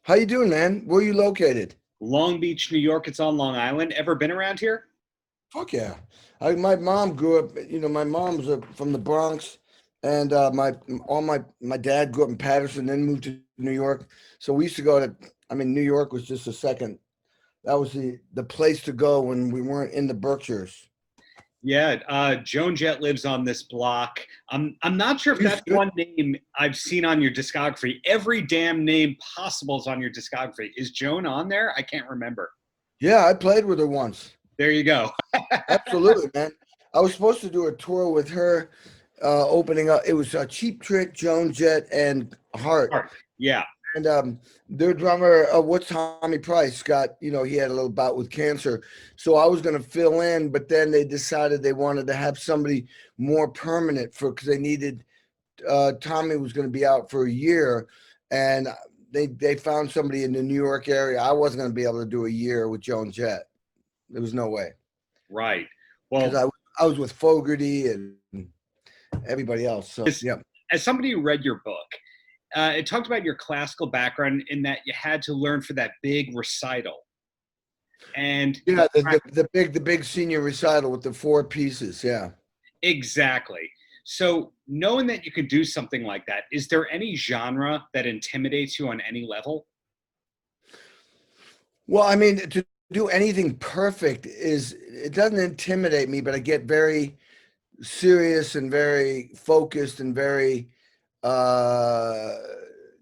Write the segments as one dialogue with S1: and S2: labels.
S1: How you doing, man? Where you located?
S2: Long Beach, New York. It's on Long Island. Ever been around here?
S1: Fuck yeah. My mom grew up, my mom's from the Bronx, and my dad grew up in Patterson, then moved to New York. So we used to go to, New York was just a second. That was the place to go when we weren't in the Berkshires.
S2: Yeah, Joan Jett lives on this block. I'm not sure if
S1: She's
S2: that's
S1: good.
S2: one name I've seen on your discography. Every damn name possible is on your discography. Is Joan on there? I can't remember.
S1: Yeah, I played with her once.
S2: There you go.
S1: Absolutely, man. I was supposed to do a tour with her, opening up. It was Cheap Trick, Joan Jett, and Hart.
S2: Art. Yeah.
S1: And their drummer, what's Tommy Price, got, he had a little bout with cancer. So I was going to fill in, but then they decided they wanted to have somebody more permanent because they needed, Tommy was going to be out for a year. And they found somebody in the New York area. I wasn't going to be able to do a year with Joan Jett. There was no way.
S2: Right.
S1: Because
S2: Well,
S1: I was with Fogerty and everybody else. So,
S2: as,
S1: yeah.
S2: as somebody who read your book, it talked about your classical background in that you had to learn for that big recital. And
S1: Yeah, the big senior recital with the four pieces. Yeah.
S2: exactly. So, knowing that you could do something like that, is there any genre that intimidates you on any level?
S1: Well, to do anything perfect it doesn't intimidate me, but I get very serious and very focused and very uh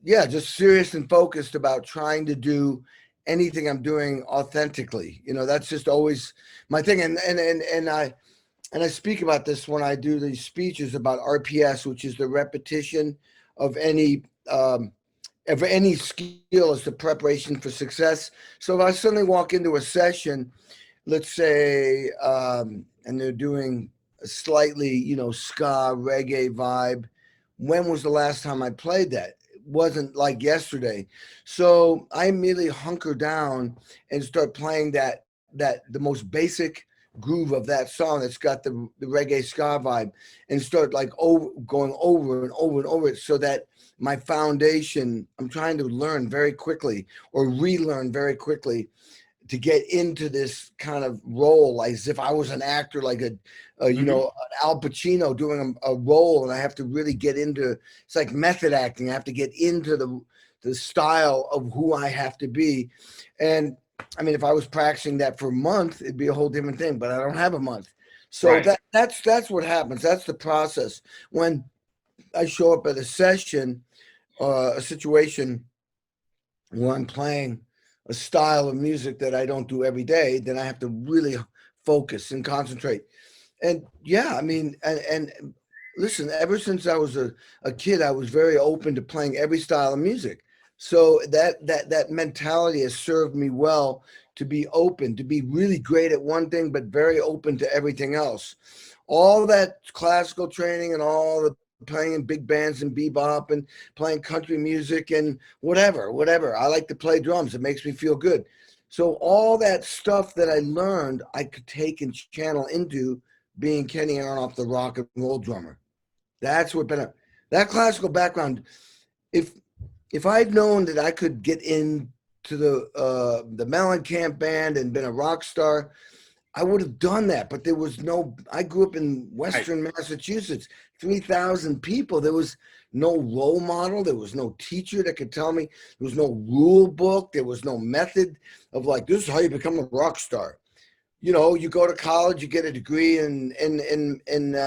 S1: yeah, just serious and focused about trying to do anything I'm doing authentically. That's just always my thing. And I speak about this when I do these speeches about RPS, which is the repetition of any skill is the preparation for success. So if I suddenly walk into a session, let's say, and they're doing a slightly, ska reggae vibe, when was the last time I played that? It wasn't like yesterday. So I immediately hunker down and start playing that the most basic groove of that song that's got the reggae ska vibe, and start like going over and over and over it, so that my foundation, I'm trying to learn very quickly or relearn very quickly to get into this kind of role, as if I was an actor, like
S2: Hmm.
S1: an Al Pacino doing a role, and I have to really get into. It's like method acting. I have to get into the style of who I have to be, and if I was practicing that for a month, it'd be a whole different thing. But I don't have a month, so
S2: Right.
S1: that's what happens. That's the process when I show up at a session, a situation where I'm playing a style of music that I don't do every day, then I have to really focus and concentrate. And yeah, and listen, ever since I was a kid, I was very open to playing every style of music. So that mentality has served me well, to be open, to be really great at one thing, but very open to everything else. All that classical training and all the playing in big bands and bebop and playing country music and whatever. I like to play drums. It makes me feel good. So all that stuff that I learned, I could take and channel into being Kenny Aronoff, the rock and roll drummer. That's what been that classical background. If if I'd known that I could get into the Mellencamp band and been a rock star, I would have done that. But there was no. I grew up in
S2: Right.
S1: Western Massachusetts, 3,000 people. There was no role model. There was no teacher that could tell me. There was no rule book. There was no method of like, this is how you become a rock star. You go to college, you get a degree in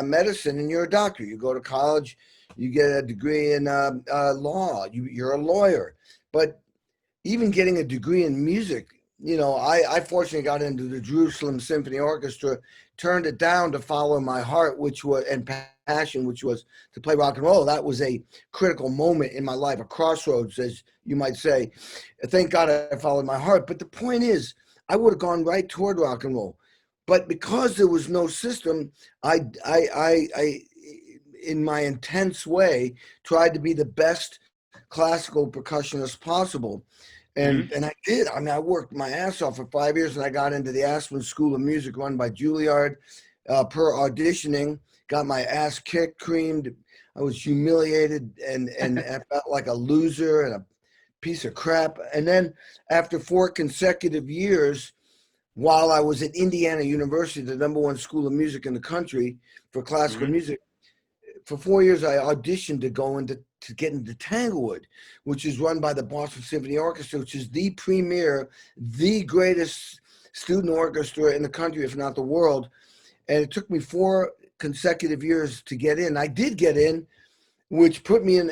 S1: medicine, and you're a doctor. You go to college, you get a degree in law. You're a lawyer. But even getting a degree in music, I fortunately got into the Jerusalem Symphony Orchestra, turned it down to follow my heart, which was and passion, which was to play rock and roll. That was a critical moment in my life, a crossroads, as you might say. Thank God I followed my heart. But the point is, I would have gone right toward rock and roll, but because there was no system, I in my intense way, tried to be the best classical percussionist possible. And
S2: Hmm.
S1: and I did. I worked my ass off for 5 years, and I got into the Aspen School of Music run by Juilliard. Per auditioning, got my ass kicked, creamed. I was humiliated, and I felt like a loser and a piece of crap. And then after 4 consecutive years, while I was at Indiana University, the #1 school of music in the country for classical music, for 4 years I auditioned to get into Tanglewood, which is run by the Boston Symphony Orchestra, which is the premier, the greatest student orchestra in the country, if not the world. And it took me 4 consecutive years to get in. I did get in, which put me in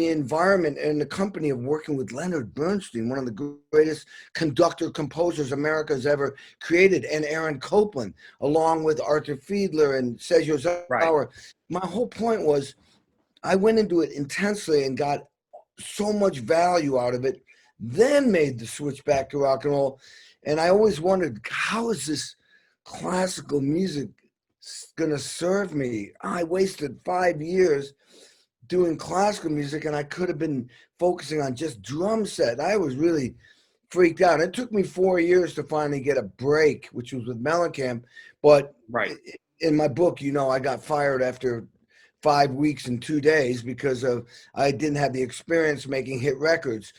S1: the environment and the company of working with Leonard Bernstein, one of the greatest conductor composers America has ever created, and Aaron Copland, along with Arthur Fiedler and Sergio Zauer. Right. My whole point was I went into it intensely and got so much value out of it, then made the switch back to rock and roll. And I always wondered, how is this classical music going to serve me? I wasted 5 years doing classical music, and I could have been focusing on just drum set. I was really freaked out. It took me 4 years to finally get a break, which was with Mellencamp. But in my book, I got fired after 5 weeks and 2 days because I didn't have the experience making hit records,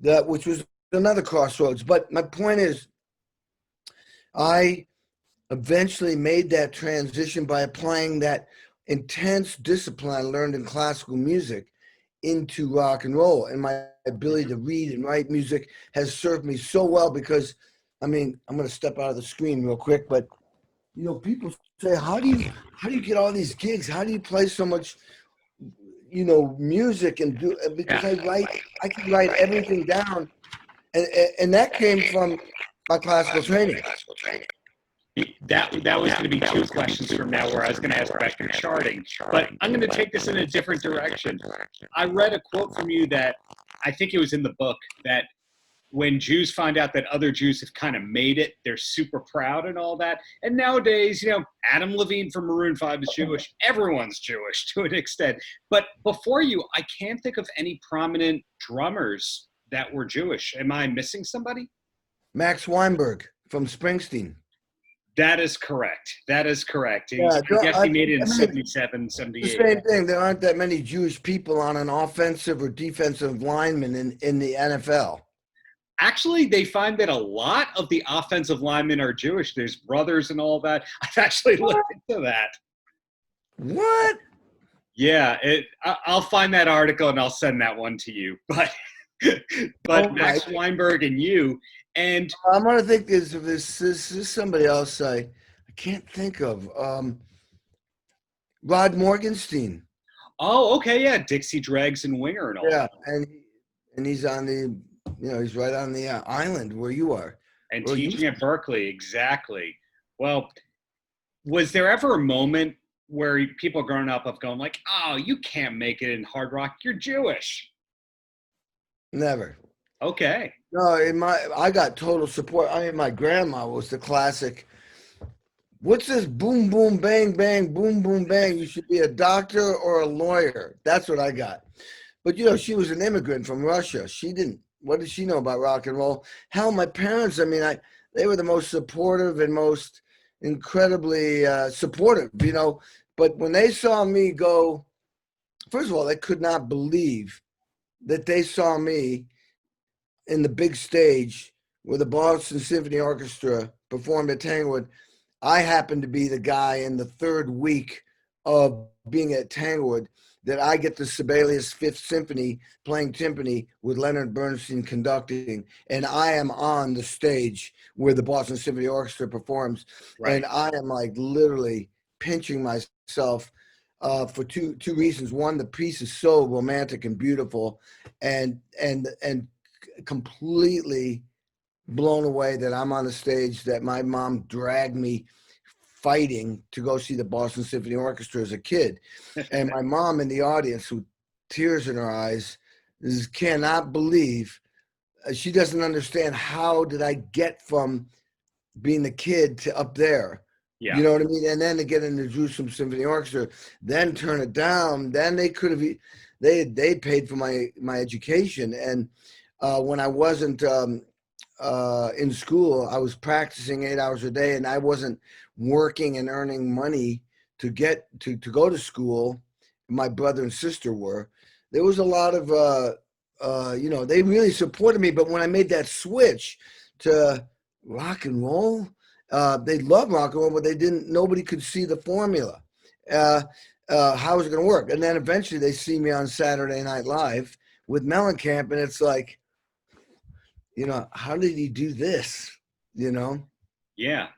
S1: which was another crossroads. But my point is, I eventually made that transition by applying that intense discipline I learned in classical music into rock and roll. And my ability to read and write music has served me so well because, I'm going to step out of the screen real quick, but people say, how do you get all these gigs? How do you play so much, music and do, because I can write everything down. And that came from my classical training.
S2: That was going to be 2 questions from now, where I was going to ask about your charting, but I'm going to take this in a different direction. I read a quote from you that I think it was in the book, that when Jews find out that other Jews have kind of made it, they're super proud and all that. And nowadays, Adam Levine from Maroon 5 is Jewish. Everyone's Jewish to an extent. But before you, I can't think of any prominent drummers that were Jewish. Am I missing somebody?
S1: Max Weinberg from Springsteen.
S2: That is correct. I guess he made it in 77, 78.
S1: The same thing. There aren't that many Jewish people on an offensive or defensive lineman in the NFL.
S2: Actually, they find that a lot of the offensive linemen are Jewish. There's brothers and all that. I've actually looked into that.
S1: What?
S2: Yeah, I'll find that article and I'll send that one to you. But Max Weinberg and you. And
S1: I'm going to think this is somebody else I can't think of. Rod Morgenstein.
S2: Oh, okay, yeah, Dixie Dregs and Winger and all.
S1: Yeah, and he's on the, he's right on the island where you are.
S2: And teaching at Berkeley, exactly. Well, was there ever a moment where people growing up have gone like, "Oh, you can't make it in hard rock. You're Jewish"?
S1: Never.
S2: Okay.
S1: No, I got total support. My grandma was the classic. What's this boom, boom, bang, bang, boom, boom, bang? You should be a doctor or a lawyer. That's what I got. But, she was an immigrant from Russia. What did she know about rock and roll? Hell, my parents, they were the most supportive and most incredibly supportive, But when they saw me go, first of all, they could not believe that they saw me in the big stage where the Boston Symphony Orchestra performed at Tanglewood. I happened to be the guy in the 3rd week of being at Tanglewood that I get the Sibelius 5th Symphony playing timpani with Leonard Bernstein conducting, and I am on the stage where the Boston Symphony Orchestra performs, and I am literally pinching myself for two reasons. One, the piece is so romantic and beautiful, and completely blown away that I'm on the stage, that my mom dragged me fighting to go see the Boston Symphony Orchestra as a kid. And my mom in the audience with tears in her eyes cannot believe, she doesn't understand, how did I get from being a kid to up there? Yeah. You know what I mean? And then to get in the Jerusalem Symphony Orchestra, then turn it down, then they could have, they paid for my education. And when I wasn't in school, I was practicing 8 hours a day, and I wasn't working and earning money to get to go to school. My brother and sister were. There was a lot of they really supported me. But when I made that switch to rock and roll, they loved rock and roll, but nobody could see the formula. How is it going to work? And then eventually they see me on Saturday Night Live with Mellencamp, and it's like, how did he do this?
S2: Yeah.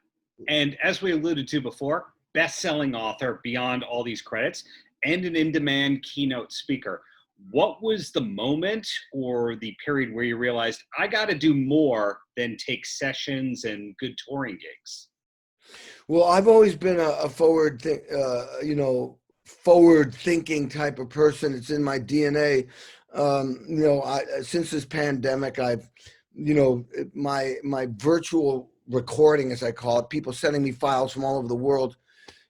S2: And as we alluded to before, best-selling author beyond all these credits and an in-demand keynote speaker. What was the moment or the period where you realized I got to do more than take sessions and good touring gigs?
S1: Well, I've always been a forward thinking type of person. It's in my DNA. Since this pandemic, I've, my virtual recording, as I call it, people sending me files from all over the world,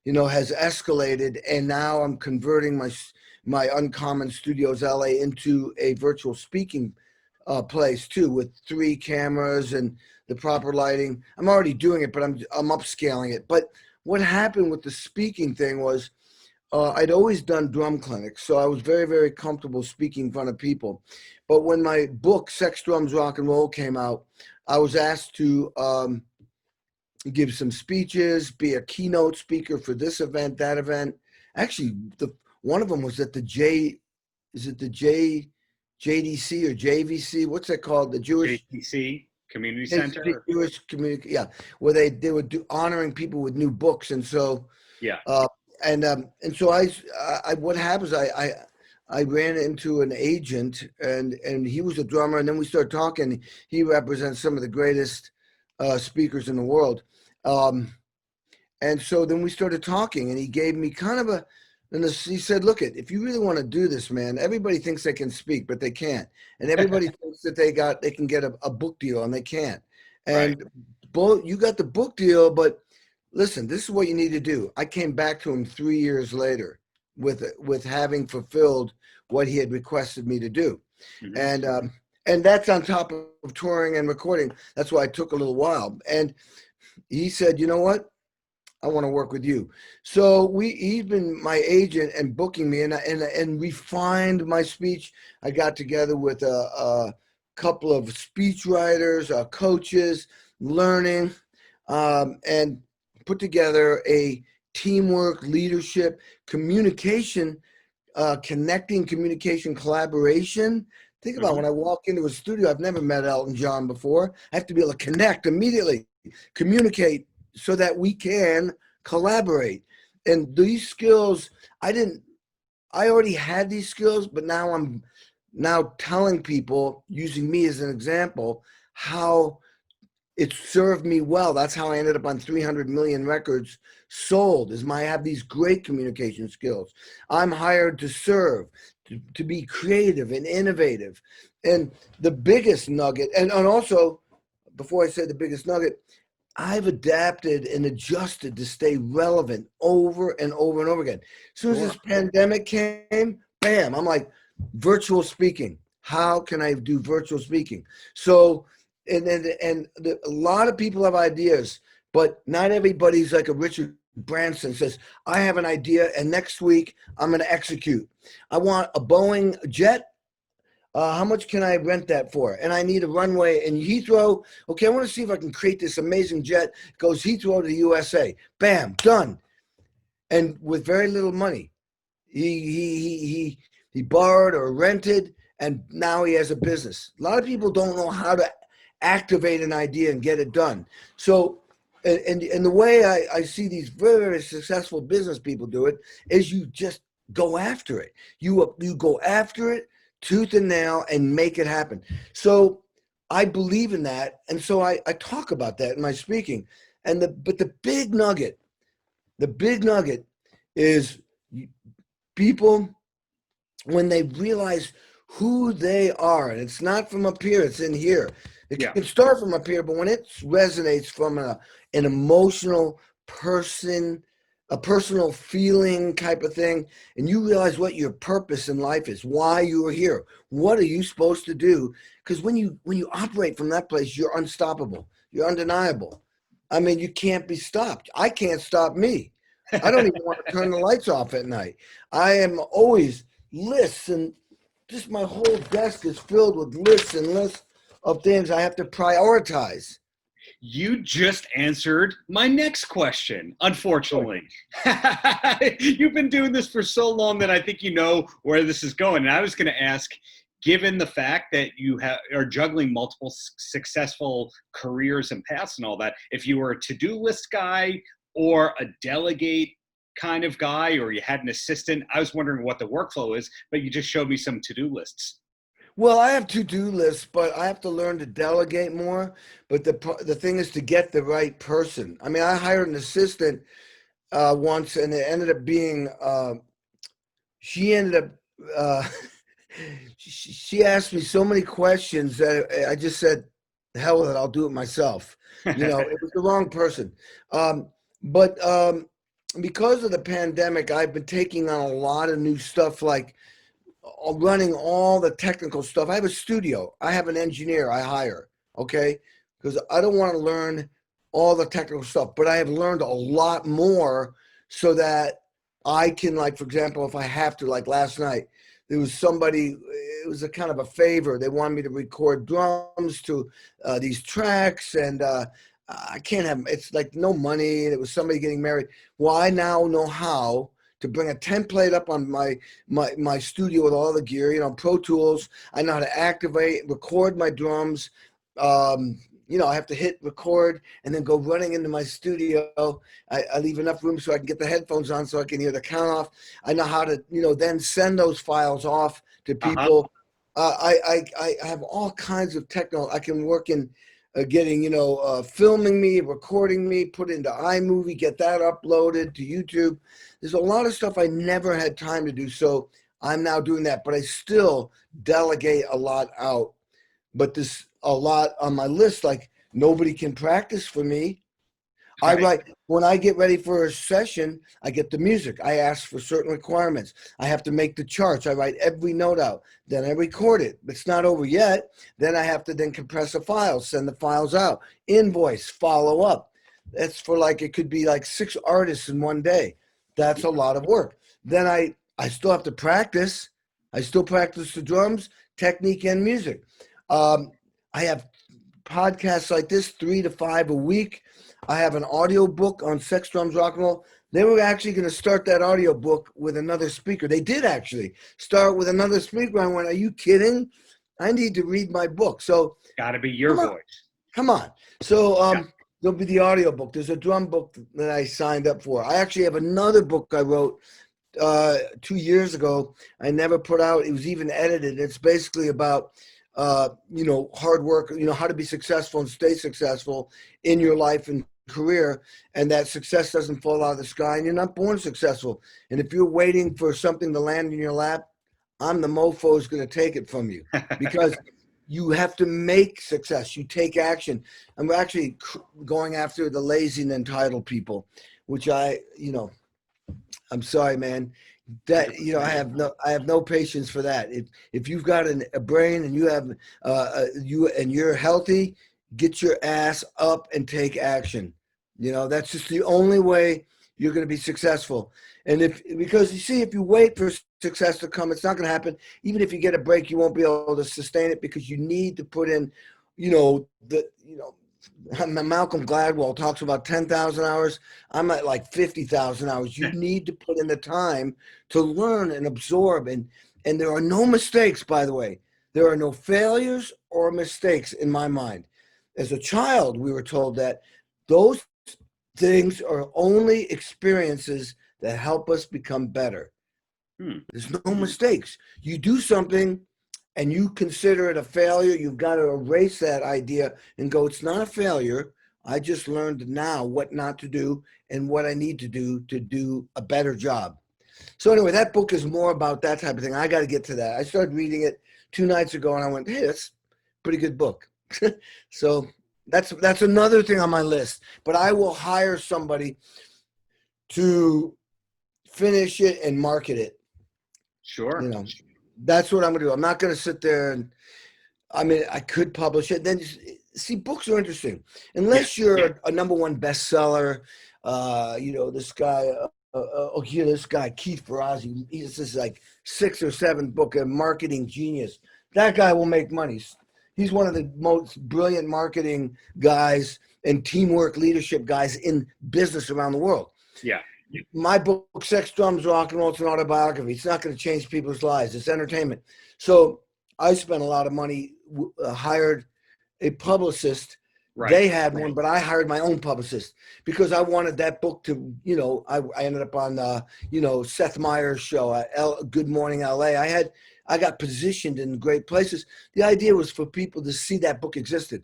S1: has escalated, and now I'm converting my Uncommon Studios LA into a virtual speaking place too, with 3 cameras and the proper lighting. I'm already doing it, but I'm upscaling it. But what happened with the speaking thing was I'd always done drum clinics, so I was very, very comfortable speaking in front of people. But when my book, Sex, Drums, Rock and Roll, came out, I was asked to give some speeches, be a keynote speaker for this event, that event. Actually, one of them was at the JDC or JVC? What's that called? The Jewish
S2: JDC Community Center.
S1: Jewish community, yeah, where they would do honoring people with new books, and so
S2: yeah,
S1: and so I what happens? I ran into an agent, and he was a drummer, and then we started talking. He represents some of the greatest speakers in the world. And so then we started talking, and he gave me kind of he said, look, if you really want to do this, man, everybody thinks they can speak, but they can't. And everybody thinks that they can get a book deal, and they can't. And you got the book deal, but listen, this is what you need to do. I came back to him 3 years later with having fulfilled what he had requested me to do. Mm-hmm. And that's on top of touring and recording. That's why it took a little while. And he said, you know what? I want to work with you. So he's been my agent and booking me, and refined my speech. I got together with a couple of speech writers, coaches, learning, and put together a teamwork, leadership, communication, connecting, communication, collaboration. Think about when I walk into a studio, I've never met Elton John before. I have to be able to connect immediately, communicate, so that we can collaborate. And these skills, I already had these skills, but now I'm telling people, using me as an example, how it served me well. That's how I ended up on 300 million records sold, I have these great communication skills. I'm hired to serve, to be creative and innovative. And the biggest nugget, and also, before I say the biggest nugget, I've adapted and adjusted to stay relevant over and over and over again. As soon as this pandemic came, bam, I'm like, virtual speaking. How can I do virtual speaking? So, a lot of people have ideas, but not everybody's like a Richard Branson says, I have an idea, and next week I'm going to execute. I want a Boeing jet. How much can I rent that for? And I need a runway in Heathrow. Okay, I want to see if I can create this amazing jet. Goes Heathrow to the USA. Bam, done. And with very little money, he borrowed or rented, and now he has a business. A lot of people don't know how to activate an idea and get it done. So, and the way I see these very, very successful business people do it is you just go after it. You go after it, tooth and nail, and make it happen. So I believe in that, and so I talk about that in my speaking. But the big nugget is people, when they realize who they are, and it's not from up here, it's in here. It can start from up here, but when it resonates from an emotional person, a personal feeling type of thing, and you realize what your purpose in life is, why you are here, what are you supposed to do? Because when you operate from that place, you're unstoppable, you're undeniable. I mean, you can't be stopped. I can't stop me. I don't even want to turn the lights off at night. I am always, listen, just my whole desk is filled with lists and lists of things I have to prioritize.
S2: You just answered my next question, unfortunately. You've been doing this for so long that I think you know where this is going. And I was going to ask, given the fact that you are juggling multiple successful careers and paths and all that, if you were a to-do list guy or a delegate kind of guy, or you had an assistant, I was wondering what the workflow is, but you just showed me some to-do lists.
S1: Well, I have to-do lists, but I have to learn to delegate more. But the thing is to get the right person. I mean, I hired an assistant once, and it ended up being she ended up she asked me so many questions that I just said, "Hell with it, I'll do it myself." You know, it was the wrong person. But because of the pandemic, I've been taking on a lot of new stuff, like running all the technical stuff. I have a studio. I have an engineer I hire, okay? Because I don't want to learn all the technical stuff, but I have learned a lot more so that I can, like, for example, if I have to, like last night, there was somebody, it was a kind of a favor. They wanted me to record drums to these tracks, and I can't have, it's like no money. And it was somebody getting married. Well, I now know how to bring a template up on my studio with all the gear, you know, Pro Tools. I know how to activate, record my drums. You know, I have to hit record and then go running into my studio. I leave enough room so I can get the headphones on so I can hear the count off. I know how to, you know, then send those files off to people. I have all kinds of techno. I can work in getting, you know, filming me, recording me, put into iMovie, get that uploaded to YouTube. There's a lot of stuff I never had time to do. So I'm now doing that, but I still delegate a lot out. But there's a lot on my list, like nobody can practice for me. I write, when I get ready for a session, I get the music. I ask for certain requirements. I have to make the charts. I write every note out. Then I record it. It's not over yet. Then I have to then compress a file, send the files out, invoice, follow up. That's for, like, it could be like 6 artists in one day. That's a lot of work. Then I still have to practice. I still practice the drums, technique, and music. I have podcasts like this, 3 to 5 a week. I have an audio book on sex, drums, rock and roll. They were actually going to start that audio book with another speaker. They did actually start with another speaker. I went, are you kidding? I need to read my book. So
S2: got to be your voice.
S1: Come on. So there'll be the audio book. There's a drum book that I signed up for. I actually have another book I wrote 2 years ago. I never put out. It was even edited. It's basically about you know, hard work, you know, how to be successful and stay successful in your life and career, and that success doesn't fall out of the sky, and you're not born successful. And if you're waiting for something to land in your lap, I'm the mofo who's going to take it from you, because you have to make success. You take action. I'm actually going after the lazy and entitled people, which you know, I'm sorry, man. That, you know, I have no patience for that. If you've got a brain and you have you're healthy, get your ass up and take action. You know, that's just the only way you're going to be successful. And because you see, if you wait for success to come, it's not going to happen. Even if you get a break, you won't be able to sustain it, because you need to put in, you know, Malcolm Gladwell talks about 10,000 hours. I'm at like 50,000 hours. You need to put in the time to learn and absorb. And there are no mistakes, by the way. There are no failures or mistakes in my mind. As a child, we were told that those things are only experiences that help us become better. There's no mistakes. You do something and you consider it a failure, you've got to erase that idea and go, it's not a failure. I just learned now what not to do and what I need to do a better job. So anyway, that book is more about that type of thing. I got to get to that. I started reading it 2 nights ago, and I went, hey, that's a pretty good book. So that's another thing on my list. But I will hire somebody to finish it and market it.
S2: Sure.
S1: You know, that's what I'm going to do. I'm not going to sit there and, I mean, I could publish it. Then, see, books are interesting. Unless you're a #1 bestseller, you know, this guy, here, this guy, Keith Ferrazzi, he's this like 6 or 7 book, a marketing genius. That guy will make money. He's one of the most brilliant marketing guys and teamwork leadership guys in business around the world.
S2: Yeah.
S1: My book, Sex, Drums, Rock and Roll, it's an autobiography. It's not going to change people's lives. It's entertainment. So I spent a lot of money, hired a publicist.
S2: Right.
S1: They had one, but I hired my own publicist because I wanted that book to, I ended up on, Seth Meyers' show, Good Morning LA. I got positioned in great places. The idea was for people to see that book existed.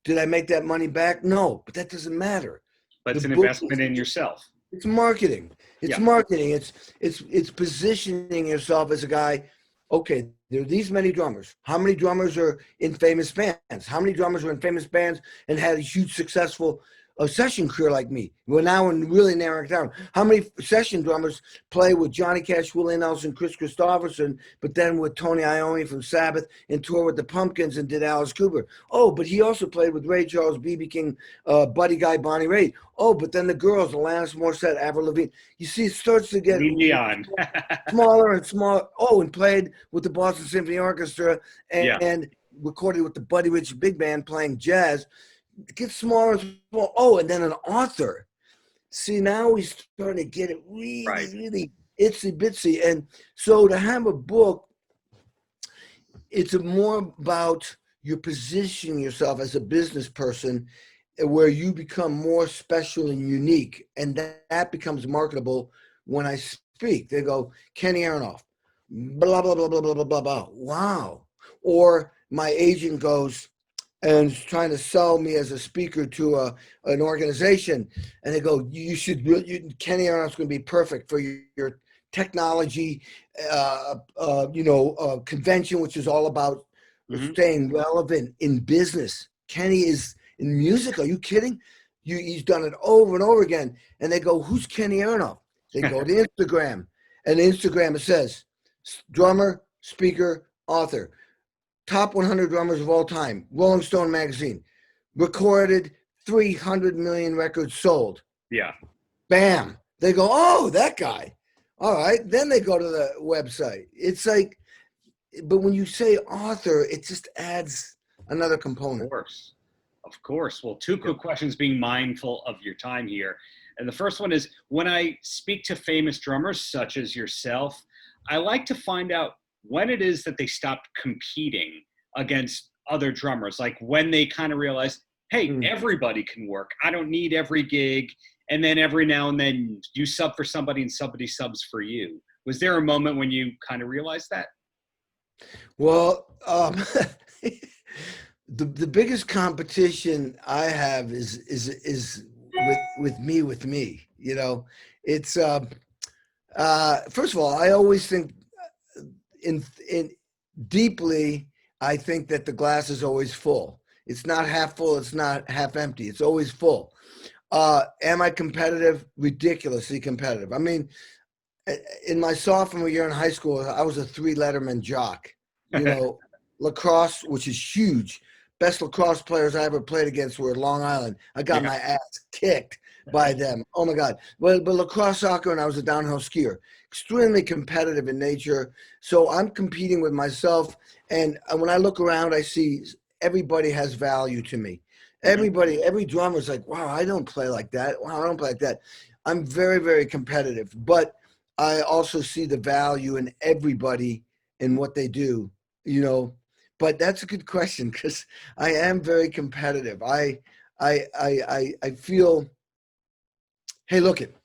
S1: Did I make that money back? No, but that doesn't matter.
S2: But it's an investment in yourself.
S1: It's marketing. It's marketing. It's positioning yourself as a guy. Okay, there are these many drummers. How many drummers are in famous bands? How many drummers are in famous bands and had a huge successful session career like me? We're now really narrowing it down. How many session drummers play with Johnny Cash, Willie Nelson, Chris Christopherson, but then with Tony Iommi from Sabbath and toured with the Pumpkins and did Alice Cooper? Oh, but he also played with Ray Charles, B.B. King, Buddy Guy, Bonnie Raitt. Oh, but then the girls, Alanis Morissette, Avril Lavigne. You see, it starts to get smaller and smaller. Oh, and played with the Boston Symphony Orchestra and recorded with the Buddy Rich Big Band playing jazz. It gets smaller and smaller. Oh, and then an author. See, now we starting to get it really itsy bitsy. And so to have a book, it's more about you positioning yourself as a business person where you become more special and unique. And that becomes marketable when I speak. They go, Kenny Aronoff, blah, blah, blah, blah, blah, blah, blah, blah. Wow. Or my agent goes, and is trying to sell me as a speaker to an organization, and they go, Kenny Aronoff's going to be perfect for your technology, convention, which is all about staying relevant in business. Kenny is in music. Are you kidding? He's done it over and over again. And they go, who's Kenny Aronoff? They go to Instagram, and Instagram it says, drummer, speaker, author. Top 100 drummers of all time, Rolling Stone magazine, recorded 300 million records sold.
S2: Yeah.
S1: Bam. They go, oh, that guy. All right. Then they go to the website. It's like, but when you say author, it just adds another component.
S2: Of course. Well, 2 quick questions, being mindful of your time here. And the first one is, when I speak to famous drummers such as yourself, I like to find out when it is that they stopped competing against other drummers, like when they kind of realized, hey, everybody can work. I don't need every gig. And then every now and then you sub for somebody and somebody subs for you. Was there a moment when you kind of realized that?
S1: Well, the biggest competition I have is with me. It's first of all, I always think in deeply, I think that the glass is always full. It's not half full. It's not half empty. It's always full. Am I competitive? Ridiculously competitive. I mean, in my sophomore year in high school, I was a 3-letterman jock. Lacrosse, which is huge. Best lacrosse players I ever played against were at Long Island. I got my ass kicked by them. Oh my God. But lacrosse, soccer, and I was a downhill skier. Extremely competitive in nature. So I'm competing with myself. And when I look around, I see everybody has value to me. Every drummer is like, wow, I don't play like that. Wow, I don't play like that. I'm very, very competitive. But I also see the value in everybody and what they do, But that's a good question because I am very competitive. I feel, hey, look it.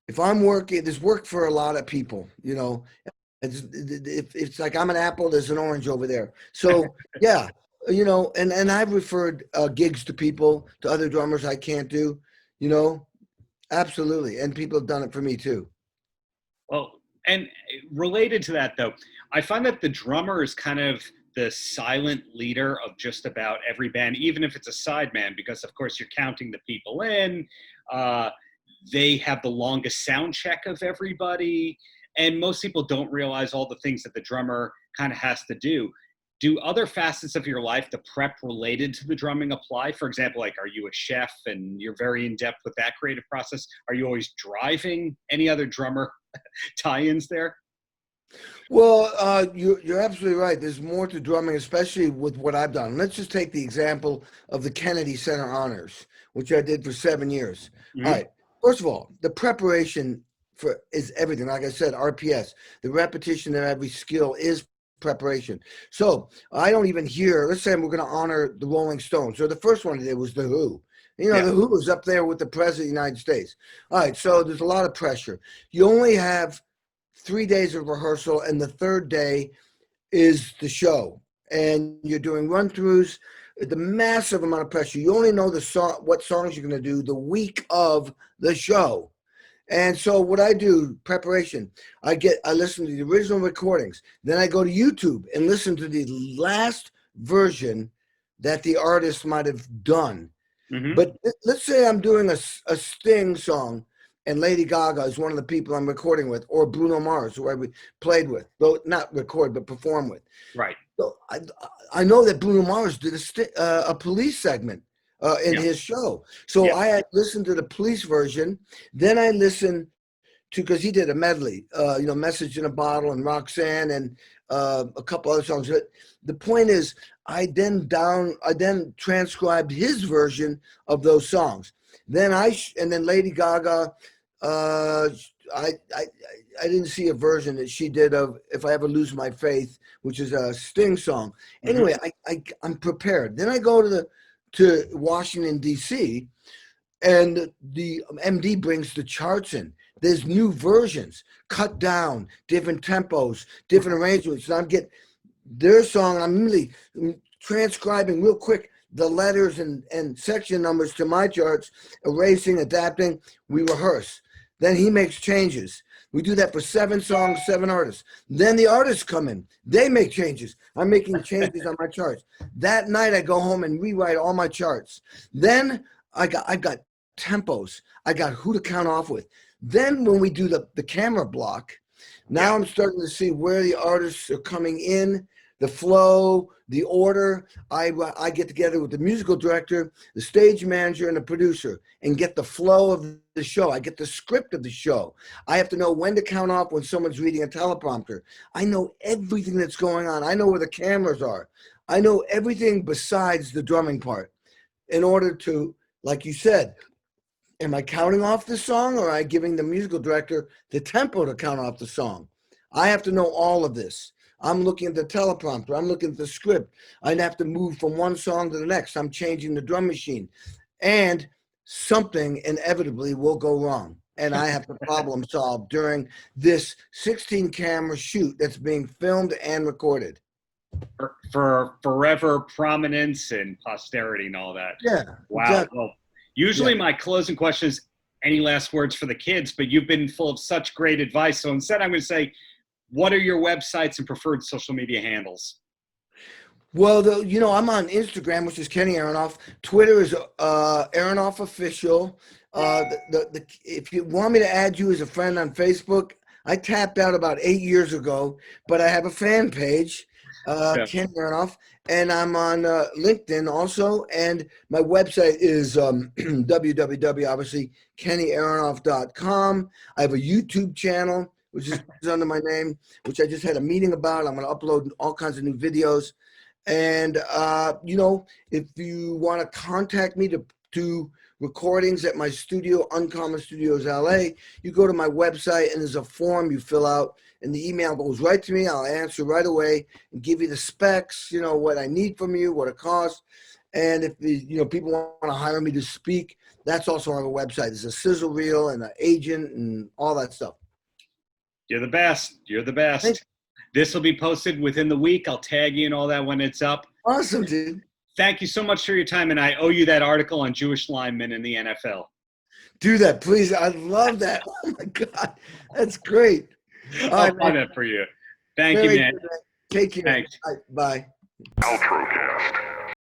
S1: If I'm working, there's work for a lot of people, It's like I'm an apple, there's an orange over there. So yeah, and I've referred gigs to people, to other drummers I can't do, absolutely. And people have done it for me too.
S2: Well, and related to that though, I find that the drummer is kind of the silent leader of just about every band, even if it's a side man, because of course you're counting the people in, they have the longest sound check of everybody. And most people don't realize all the things that the drummer kind of has to do. do other facets of your life, the prep related to the drumming, apply? For example, like, are you a chef and you're very in depth with that creative process? Are you always driving? Any other drummer tie-ins there?
S1: Well, you're absolutely right. There's more to drumming, especially with what I've done. Let's just take the example of the Kennedy Center Honors, which I did for 7 years. All right. First of all, the preparation is everything. Like I said, RPS, the repetition of every skill is preparation. So I don't even hear, let's say we're going to honor the Rolling Stones. So the first one I did was The Who. The Who was up there with the President of the United States. All right. So there's a lot of pressure. You only have 3 days of rehearsal, and the third day is the show. And you're doing run-throughs, the massive amount of pressure. You only know what songs you're going to do the week of the show. And so what I do, preparation, I listen to the original recordings. Then I go to YouTube and listen to the last version that the artist might have done. But let's say I'm doing a Sting song, and Lady Gaga is one of the people I'm recording with, or Bruno Mars, who I played with, though not record, but perform with.
S2: Right.
S1: So I know that Bruno Mars did a Police segment in his show. So I had listened to the Police version. Then I listened to, because he did a medley, Message in a Bottle and Roxanne and a couple other songs. But the point is, I then transcribed his version of those songs. Then and then Lady Gaga, I didn't see a version that she did of If I Ever Lose My Faith, which is a Sting song. Anyway, I'm prepared. Then I go to Washington, D.C., and the MD brings the charts in. There's new versions, cut down, different tempos, different arrangements. And I'm getting their song. I'm really transcribing real quick the letters and section numbers to my charts, erasing, adapting. We rehearse. Then he makes changes. We do that for 7 songs, 7 artists. Then the artists come in. They make changes. I'm making changes on my charts. That night I go home and rewrite all my charts. Then I got tempos. I got who to count off with. Then when we do the camera block, now I'm starting to see where the artists are coming in, the flow, the order. I get together with the musical director, the stage manager, and the producer and get the flow of the show. I get the script of the show. I have to know when to count off when someone's reading a teleprompter. I know everything that's going on. I know where the cameras are. I know everything besides the drumming part in order to, like you said, am I counting off the song, or am I giving the musical director the tempo to count off the song? I have to know all of this. I'm looking at the teleprompter. I'm looking at the script. I'd have to move from one song to the next. I'm changing the drum machine. And something inevitably will go wrong. And I have to problem solve during this 16-camera shoot that's being filmed and recorded.
S2: For forever prominence and posterity and all that.
S1: Yeah.
S2: Wow.
S1: Exactly.
S2: Well, usually my closing question is, any last words for the kids? But you've been full of such great advice. So instead, I'm going to say, what are your websites and preferred social media handles?
S1: Well, I'm on Instagram, which is Kenny Aronoff. Twitter is Aronoff Official. If you want me to add you as a friend on Facebook, I tapped out about 8 years ago, but I have a fan page, Kenny Aronoff, and I'm on LinkedIn also. And my website is www, obviously, KennyAronoff.com. I have a YouTube channel, which is under my name, which I just had a meeting about. I'm going to upload all kinds of new videos. And, if you want to contact me to do recordings at my studio, Uncommon Studios, LA, you go to my website and there's a form you fill out and the email goes right to me. I'll answer right away and give you the specs, what I need from you, what it costs. And if, people want to hire me to speak, that's also on the website. There's a sizzle reel and an agent and all that stuff.
S2: You're the best. You're the best.
S1: Thanks.
S2: This will be posted within the week. I'll tag you and all that when it's up.
S1: Awesome, dude.
S2: Thank you so much for your time, and I owe you that article on Jewish linemen in the NFL.
S1: Do that, please. I love that. Oh, my God. That's great.
S2: I'll find that for you. Thank you, man.
S1: Take care.
S2: Thanks.
S1: Bye.
S3: Paltrocast.